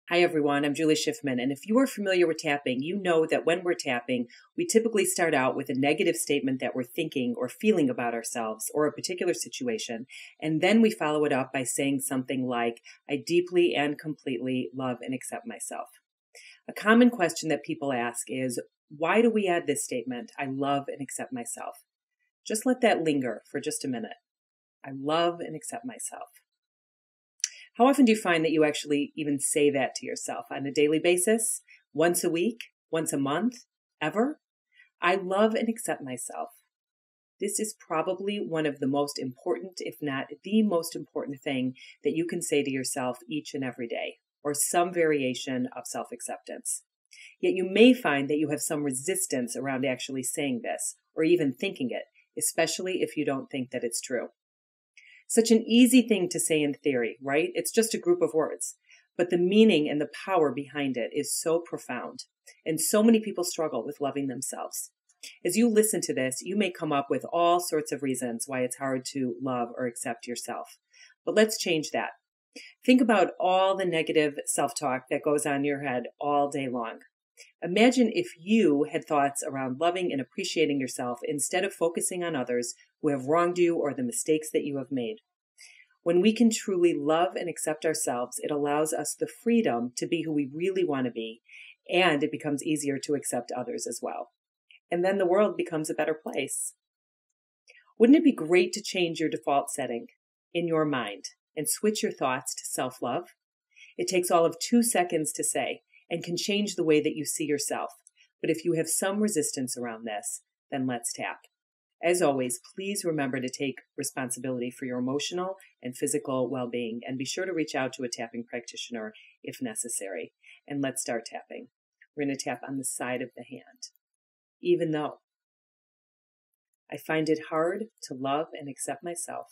Hi, everyone. I'm Julie Shiffman. And if you are familiar with tapping, you know that when we're tapping, we typically start out with a negative statement that we're thinking or feeling about ourselves or a particular situation. And then we follow it up by saying something like, I deeply and completely love and accept myself. A common question that people ask is, why do we add this statement, I love and accept myself? Just let that linger for just a minute. I love and accept myself. How often do you find that you actually even say that to yourself on a daily basis? Once a week? Once a month? Ever? I love and accept myself. This is probably one of the most important, if not the most important thing that you can say to yourself each and every day, or some variation of self-acceptance. Yet you may find that you have some resistance around actually saying this, or even thinking it, especially if you don't think that it's true. Such an easy thing to say in theory, right? It's just a group of words. But the meaning and the power behind it is so profound. And so many people struggle with loving themselves. As you listen to this, you may come up with all sorts of reasons why it's hard to love or accept yourself. But let's change that. Think about all the negative self-talk that goes on in your head all day long. Imagine if you had thoughts around loving and appreciating yourself instead of focusing on others who have wronged you or the mistakes that you have made. When we can truly love and accept ourselves, it allows us the freedom to be who we really want to be, and it becomes easier to accept others as well. And then the world becomes a better place. Wouldn't it be great to change your default setting in your mind and switch your thoughts to self-love? It takes all of 2 seconds to say, and can change the way that you see yourself. But if you have some resistance around this, then let's tap. As always, please remember to take responsibility for your emotional and physical well-being, and be sure to reach out to a tapping practitioner if necessary. And let's start tapping. We're going to tap on the side of the hand. Even though I find it hard to love and accept myself,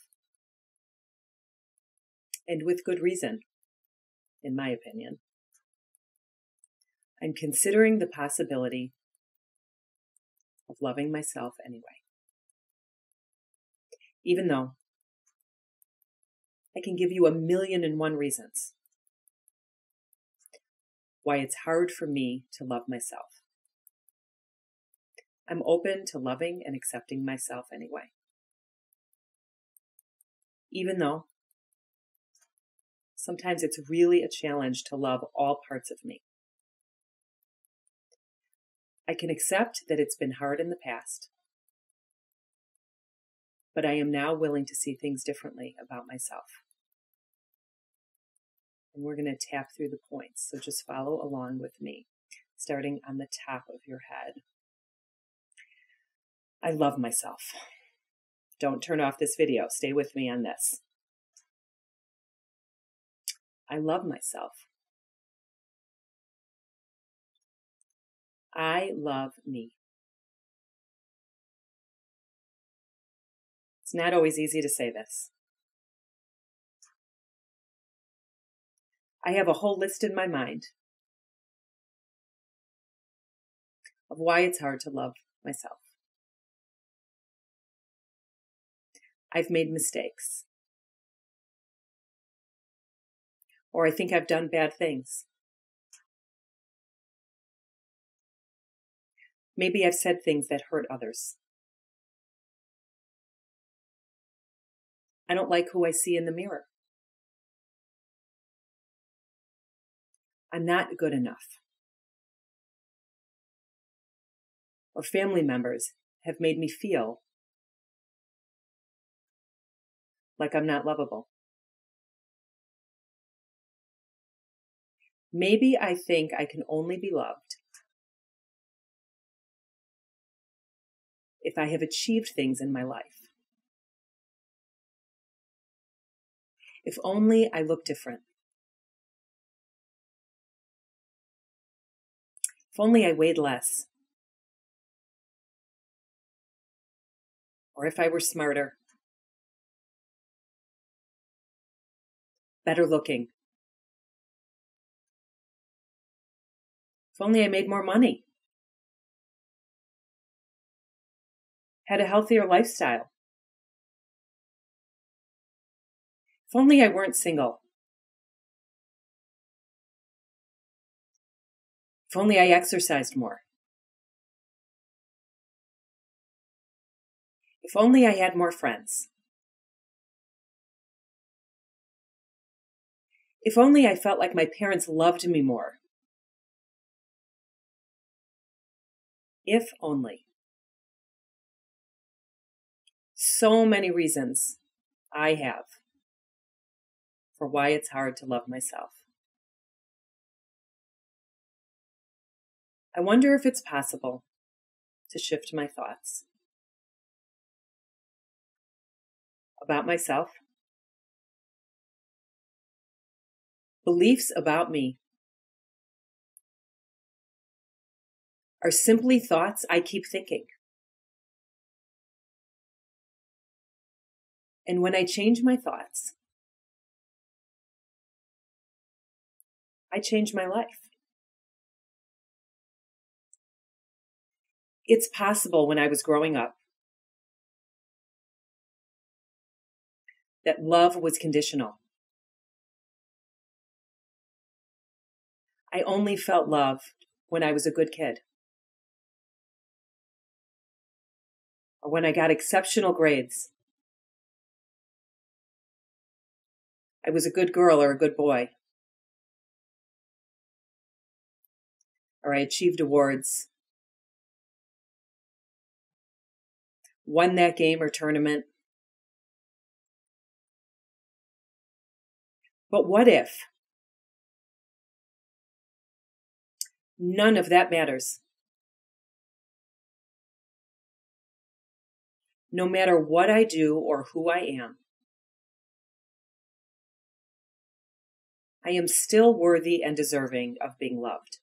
and with good reason, in my opinion, I'm considering the possibility of loving myself anyway. Even though I can give you 1,000,001 reasons why it's hard for me to love myself. I'm open to loving and accepting myself anyway. Even though sometimes it's really a challenge to love all parts of me. I can accept that it's been hard in the past, but I am now willing to see things differently about myself. And we're going to tap through the points, so just follow along with me, starting on the top of your head. I love myself. Don't turn off this video. Stay with me on this. I love myself. I love me. It's not always easy to say this. I have a whole list in my mind of why it's hard to love myself. I've made mistakes. Or I think I've done bad things. Maybe I've said things that hurt others. I don't like who I see in the mirror. I'm not good enough. Or family members have made me feel like I'm not lovable. Maybe I think I can only be loved if I have achieved things in my life. If only I look different. If only I weighed less. Or if I were smarter. Better looking. If only I made more money. Had a healthier lifestyle. If only I weren't single. If only I exercised more. If only I had more friends. If only I felt like my parents loved me more. If only. So many reasons I have for why it's hard to love myself. I wonder if it's possible to shift my thoughts about myself, beliefs about me, are simply thoughts I keep thinking. And when I change my thoughts, I change my life. It's possible when I was growing up that love was conditional. I only felt love when I was a good kid, or when I got exceptional grades. I was a good girl or a good boy, or I achieved awards, won that game or tournament. But what if none of that matters? No matter what I do or who I am still worthy and deserving of being loved.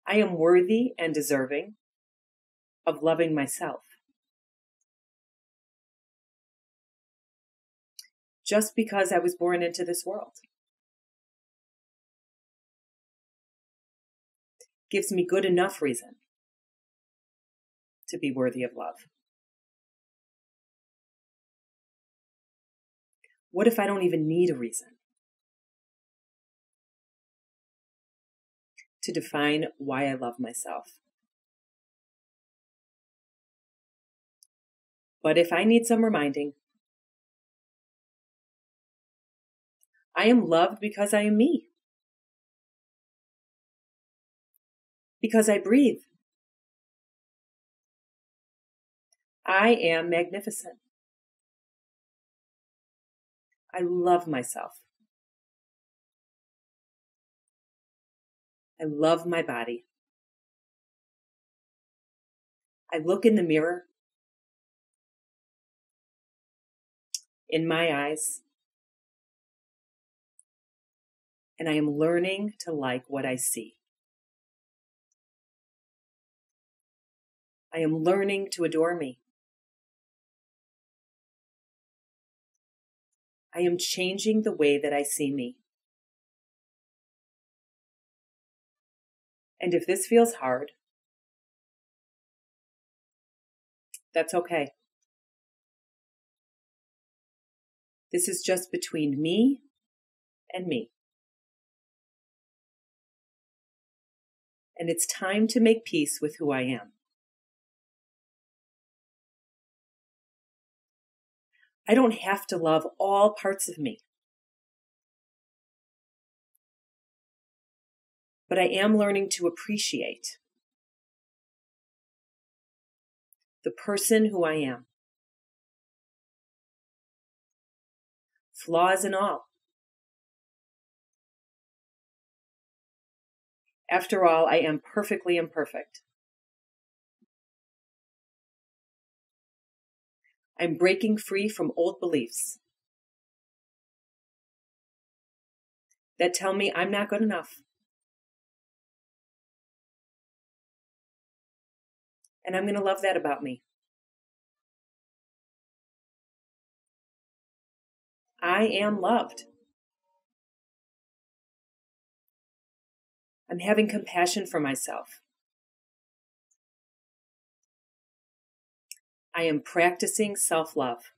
I am worthy and deserving of loving myself. Just because I was born into this world gives me good enough reason to be worthy of love. What if I don't even need a reason to define why I love myself? But if I need some reminding, I am loved because I am me. Because I breathe. I am magnificent. I love myself. I love my body. I look in the mirror, in my eyes, and I am learning to like what I see. I am learning to adore me. I am changing the way that I see me. And if this feels hard, that's okay. This is just between me and me. And it's time to make peace with who I am. I don't have to love all parts of me. But I am learning to appreciate the person who I am. Flaws and all. After all, I am perfectly imperfect. I'm breaking free from old beliefs that tell me I'm not good enough. And I'm going to love that about me. I am loved. I'm having compassion for myself. I am practicing self-love.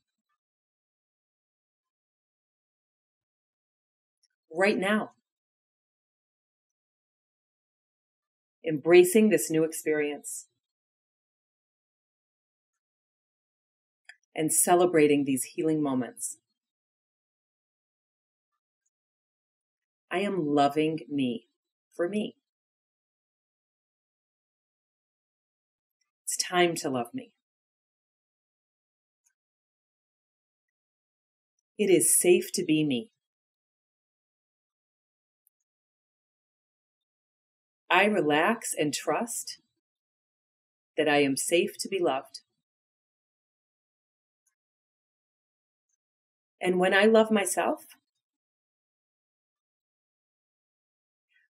right now. Embracing this new experience and celebrating these healing moments. I am loving me for me. It's time to love me. It is safe to be me. I relax and trust that I am safe to be loved. And when I love myself,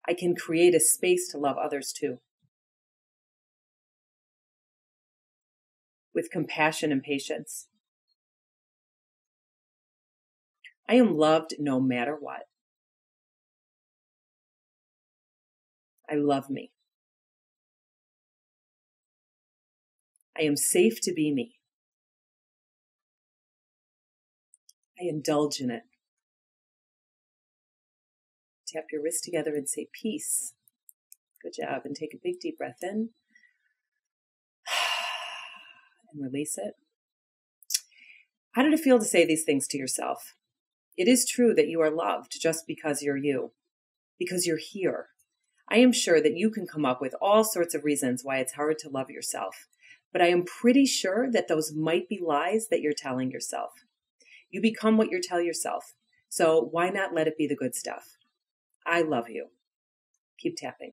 I can create a space to love others too. With compassion and patience. I am loved no matter what. I love me. I am safe to be me. I indulge in it. Tap your wrists together and say peace. Good job. And take a big deep breath in. And release it. How did it feel to say these things to yourself? It is true that you are loved just because you're you, because you're here. I am sure that you can come up with all sorts of reasons why it's hard to love yourself, but I am pretty sure that those might be lies that you're telling yourself. You become what you tell yourself, so why not let it be the good stuff? I love you. Keep tapping.